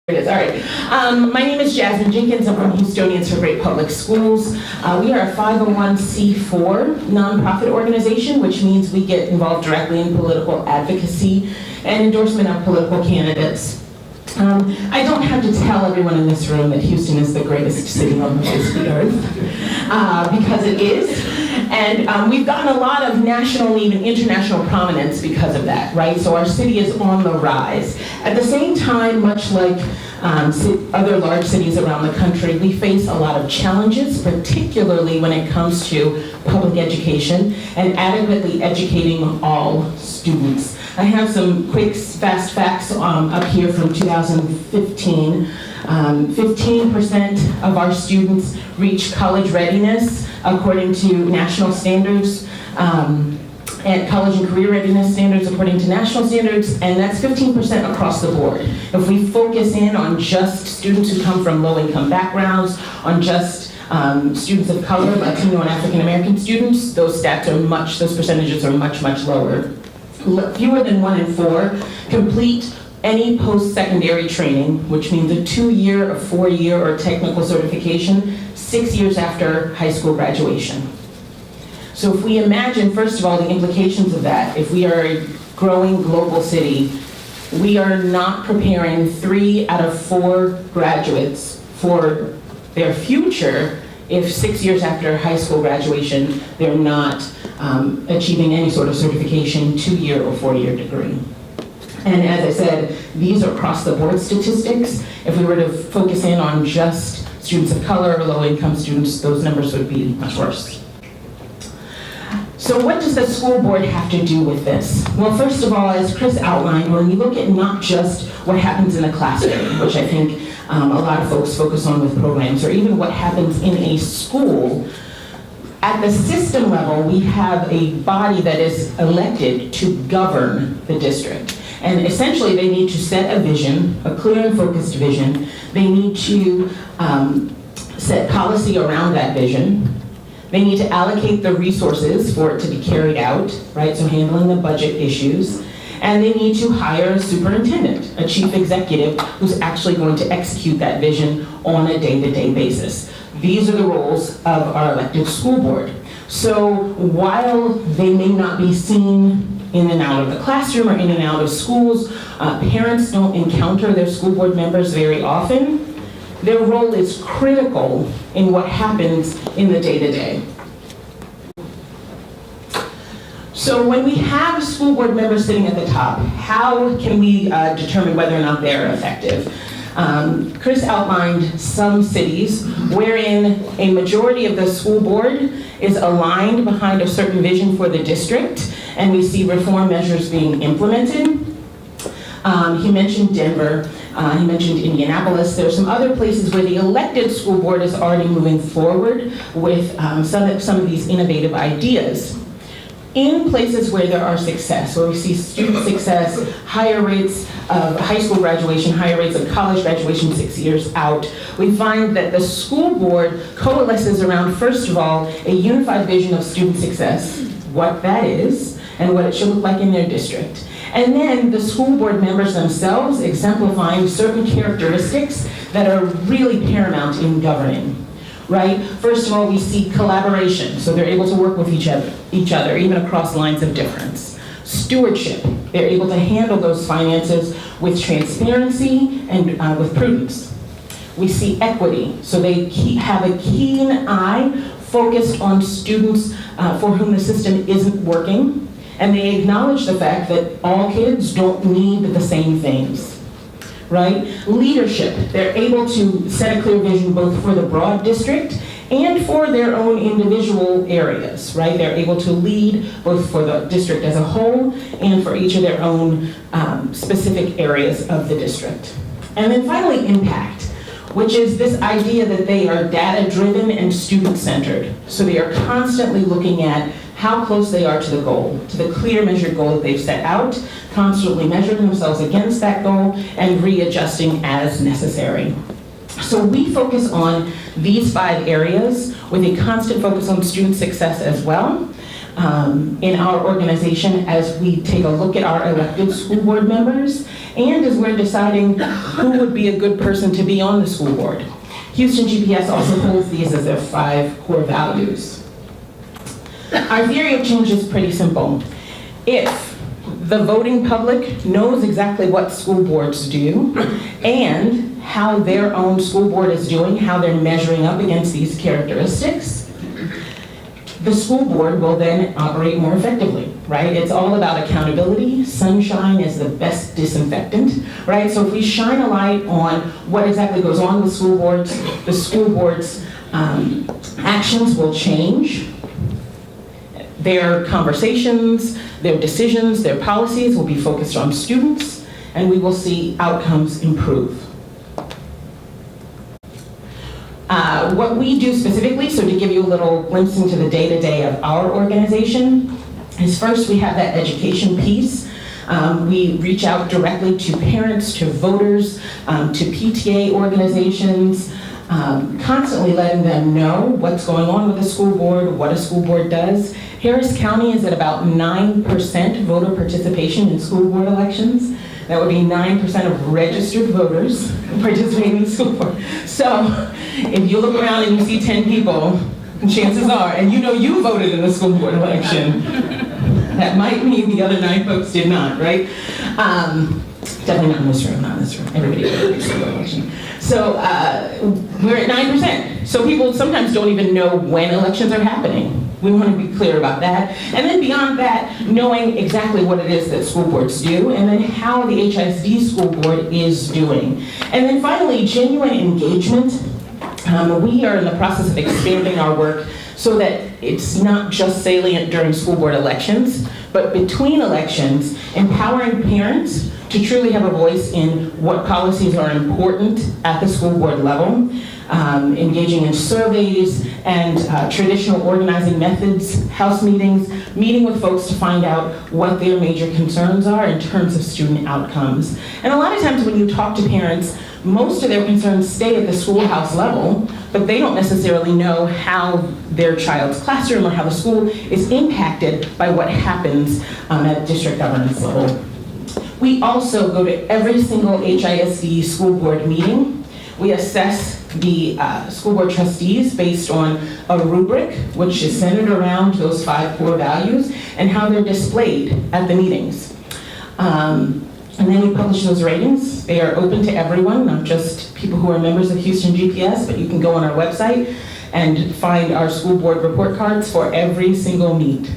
It is. All right. My name is Jasmine Jenkins. I'm from Houstonians for Great Public Schools. We are a 501c4 nonprofit organization, which means we get involved directly in political advocacy and endorsement of political candidates. I don't have to tell everyone in this room that Houston is the greatest city on the face of the earth, because it is. And we've gotten a lot of national and even international prominence because of that, right? So our city is on the rise. At the same time, much like other large cities around the country, we face a lot of challenges, particularly when it comes to public education and adequately educating all students. I have some quick, fast facts up here from 2015. 15% of our students reach college readiness according to national standards, and college and career readiness standards according to national standards, and that's 15% across the board. If we focus in on just students who come from low-income backgrounds, on just students of color, Latino and African American students, those percentages are much, much lower. Fewer than 1 in 4 complete any post-secondary training, which means a 2-year, a 4-year, or technical certification 6 years after high school graduation. So if we imagine, first of all, the implications of that, if we are a growing global city, we are not preparing 3 out of 4 graduates for their future if 6 years after high school graduation, they're not achieving any sort of certification, 2-year or 4-year degree. And as I said, these are across-the-board statistics. If we were to focus in on just students of color or low-income students, those numbers would be much worse. So what does the school board have to do with this? Well, first of all, as Chris outlined, when we look at not just what happens in the classroom, which I think a lot of folks focus on with programs, or even what happens in a school, at the system level, we have a body that is elected to govern the district. And essentially, they need to set a vision, a clear and focused vision. They need to set policy around that vision. They need to allocate the resources for it to be carried out, right? So handling the budget issues. And they need to hire a superintendent, a chief executive, who's actually going to execute that vision on a day-to-day basis. These are the roles of our elected school board. So while they may not be seen in and out of the classroom or in and out of schools, parents don't encounter their school board members very often. Their role is critical in what happens in the day-to-day. So when we have school board members sitting at the top, how can we determine whether or not they're effective? Chris outlined some cities wherein a majority of the school board is aligned behind a certain vision for the district, and we see reform measures being implemented. He mentioned Denver, he mentioned Indianapolis. There are some other places where the elected school board is already moving forward with some of these innovative ideas. In places where there are success, where we see student success, higher rates of high school graduation, higher rates of college graduation 6 years out, we find that the school board coalesces around, first of all, a unified vision of student success, what that is, and what it should look like in their district. And then the school board members themselves exemplifying certain characteristics that are really paramount in governing. Right? First of all, we see collaboration, so they're able to work with each other, even across lines of difference. Stewardship, they're able to handle those finances with transparency and with prudence. We see equity, so they have a keen eye focused on students for whom the system isn't working, and they acknowledge the fact that all kids don't need the same things. Right? Leadership, they're able to set a clear vision both for the broad district and for their own individual areas, right? They're able to lead both for the district as a whole and for each of their own specific areas of the district. And then finally, impact, which is this idea that they are data-driven and student-centered. So they are constantly looking at how close they are to the goal, to the clear measured goal that they've set out, constantly measuring themselves against that goal and readjusting as necessary. So we focus on these 5 areas with a constant focus on student success as well. in our organization as we take a look at our elected school board members and as we're deciding who would be a good person to be on the school board. Houston GPS also holds these as their 5 core values. Our theory of change is pretty simple. If the voting public knows exactly what school boards do and how their own school board is doing, how they're measuring up against these characteristics, the school board will then operate more effectively, right? It's all about accountability. Sunshine is the best disinfectant, right? So if we shine a light on what exactly goes on with school boards, the school board's actions will change. Their conversations, their decisions, their policies will be focused on students, and we will see outcomes improve. What we do specifically, so to give you a little glimpse into the day-to-day of our organization, is first we have that education piece. We reach out directly to parents, to voters, to PTA organizations, constantly letting them know what's going on with the school board, what a school board does. Harris County is at about 9% voter participation in school board elections. That would be 9% of registered voters participating in the school board. So if you look around and you see 10 people, chances are, and you know you voted in the school board election, that might mean the other 9 folks did not, right? Definitely not in this room, not in this room. Everybody voted in the school board election. So we're at 9%. So people sometimes don't even know when elections are happening. We want to be clear about that. And then beyond that, knowing exactly what it is that school boards do, and then how the HISD school board is doing. And then finally, genuine engagement. We are in the process of expanding our work so that it's not just salient during school board elections, but between elections, empowering parents to truly have a voice in what policies are important at the school board level, engaging in surveys and traditional organizing methods, house meetings, meeting with folks to find out what their major concerns are in terms of student outcomes. And a lot of times when you talk to parents, most of their concerns stay at the schoolhouse level, but they don't necessarily know how their child's classroom or how the school is impacted by what happens at district governance level. We also go to every single HISD school board meeting. We assess the school board trustees based on a rubric, which is centered around those 5 core values and how they're displayed at the meetings. And then we publish those ratings. They are open to everyone, not just people who are members of Houston GPS, but you can go on our website and find our school board report cards for every single meet.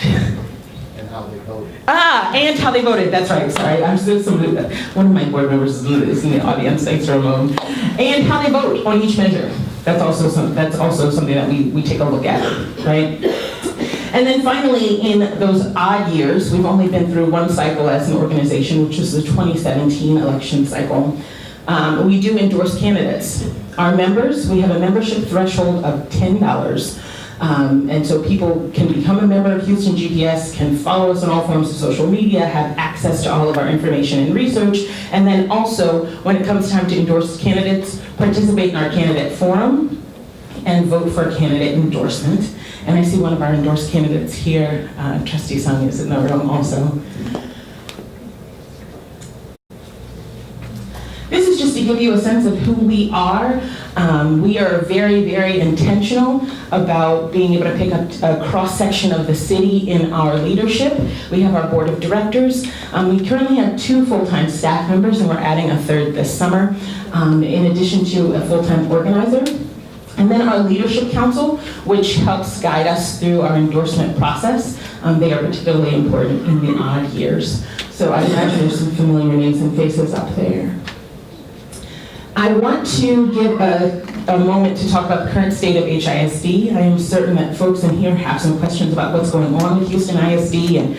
And how they voted. And how they voted, that's right, sorry. I'm so one of my board members is in the audience, thanks Ramon. And how they vote on each measure. That's also something that we take a look at, right? And then finally, in those odd years, we've only been through one cycle as an organization, which was the 2017 election cycle. We do endorse candidates. Our members, we have a membership threshold of $10. And so people can become a member of Houston GPS, can follow us on all forms of social media, have access to all of our information and research, and then also, when it comes time to endorse candidates, participate in our candidate forum and vote for candidate endorsement. And I see one of our endorsed candidates here, Trustee Sung is in the room also. This is just to give you a sense of who we are. We are very, very intentional about being able to pick up a cross-section of the city in our leadership. We have our board of directors. We currently have 2 full-time staff members, and we're adding a 3rd this summer, in addition to a full-time organizer. And then our leadership council, which helps guide us through our endorsement process. They are particularly important in the odd years. So I imagine there's some familiar names and faces up there. I want to give a moment to talk about the current state of HISD. I am certain that folks in here have some questions about what's going on with Houston ISD, and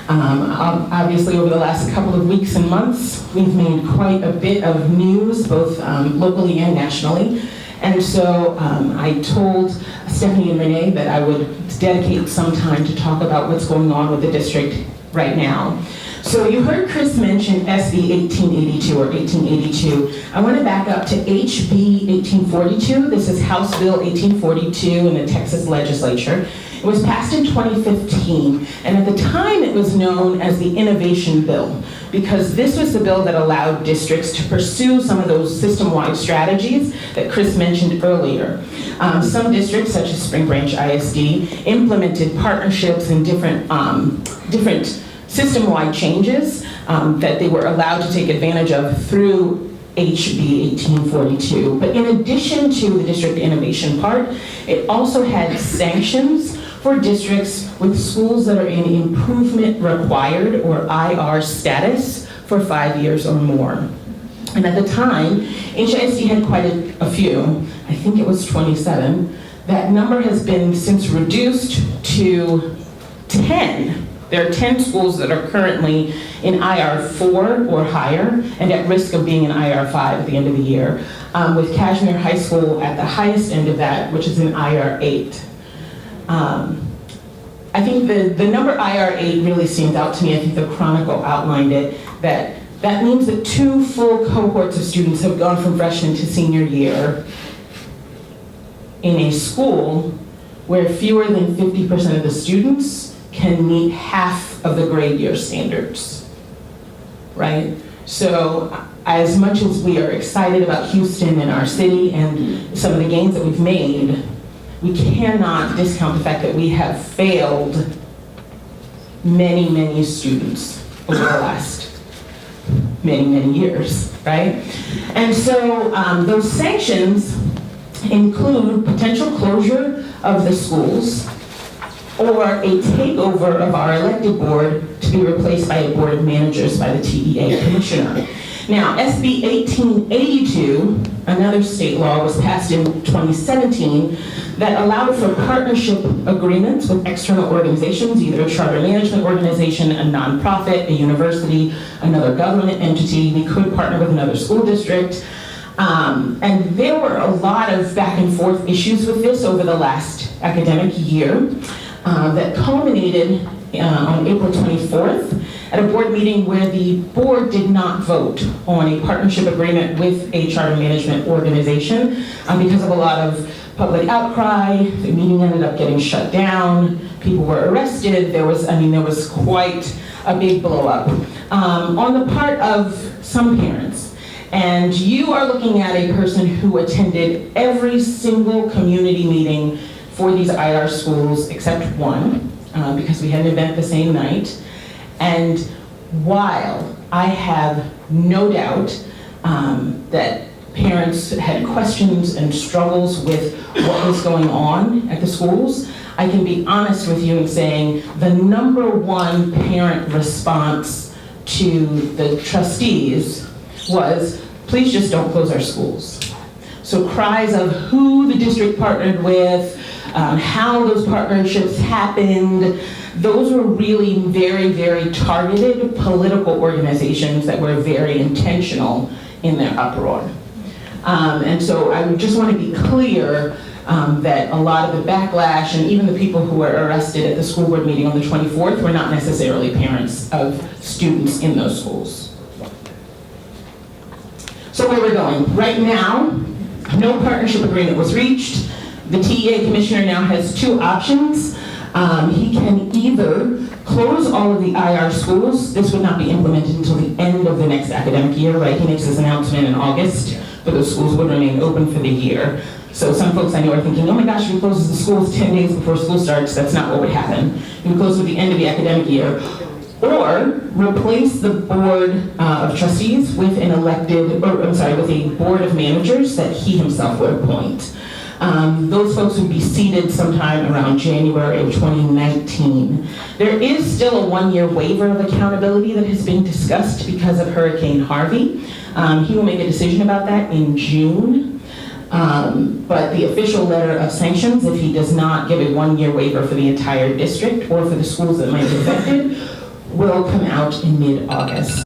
obviously over the last couple of weeks and months, we've made quite a bit of news, both locally and nationally. And so I told Stephanie and Renee that I would dedicate some time to talk about what's going on with the district right now. So you heard Chris mention SB 1882 or 1882. I want to back up to HB 1842. This is House Bill 1842 in the Texas legislature. It was passed in 2015, and at the time it was known as the Innovation Bill, because this was the bill that allowed districts to pursue some of those system-wide strategies that Chris mentioned earlier. Some districts, such as Spring Branch ISD, implemented partnerships and different system-wide changes that they were allowed to take advantage of through HB 1842. But in addition to the district innovation part, it also had sanctions for districts with schools that are in improvement required, or IR status, for 5 years or more. And at the time, HISD had quite a few. I think it was 27. That number has been since reduced to 10. There are 10 schools that are currently in IR 4 or higher and at risk of being in IR 5 at the end of the year, with Kashmir High School at the highest end of that, which is in IR 8. I think the number IR 8 really stands out to me. I think the Chronicle outlined it, that means that 2 full cohorts of students have gone from freshman to senior year in a school where fewer than 50% of the students can meet half of the grade year standards, right? So as much as we are excited about Houston and our city and some of the gains that we've made, we cannot discount the fact that we have failed many, many students over the last many, many years, right? And so those sanctions include potential closure of the schools, or a takeover of our elected board to be replaced by a board of managers by the TEA commissioner. Now, SB 1882, another state law, was passed in 2017 that allowed for partnership agreements with external organizations, either a charter management organization, a nonprofit, a university, another government entity. We could partner with another school district. And there were a lot of back and forth issues with this over the last academic year. That culminated on April 24th at a board meeting where the board did not vote on a partnership agreement with a charter management organization because of a lot of public outcry. The meeting ended up getting shut down. People were arrested. There was quite a big blow up on the part of some parents. And you are looking at a person who attended every single community meeting for these IR schools except one, because we had an event the same night. And while I have no doubt that parents had questions and struggles with what was going on at the schools, I can be honest with you in saying the number one parent response to the trustees was, please just don't close our schools. So cries of who the district partnered with, how those partnerships happened, those were really very, very targeted political organizations that were very intentional in their uproar. And so I just want to be clear that a lot of the backlash and even the people who were arrested at the school board meeting on the 24th were not necessarily parents of students in those schools. So where we're going? Right now, no partnership agreement was reached. The TEA commissioner now has 2 options. He can either close all of the IR schools. This would not be implemented until the end of the next academic year, right? He makes this announcement in August, but those schools would remain open for the year. So some folks I know are thinking, oh my gosh, if he closes the schools 10 days before school starts, that's not what would happen. He would close at the end of the academic year. Or replace the board of trustees with with a board of managers that he himself would appoint. Those folks would be seated sometime around January of 2019. There is still a 1-year waiver of accountability that has been discussed because of Hurricane Harvey. He will make a decision about that in June. But the official letter of sanctions, if he does not give a 1-year waiver for the entire district or for the schools that might be affected, will come out in mid-August.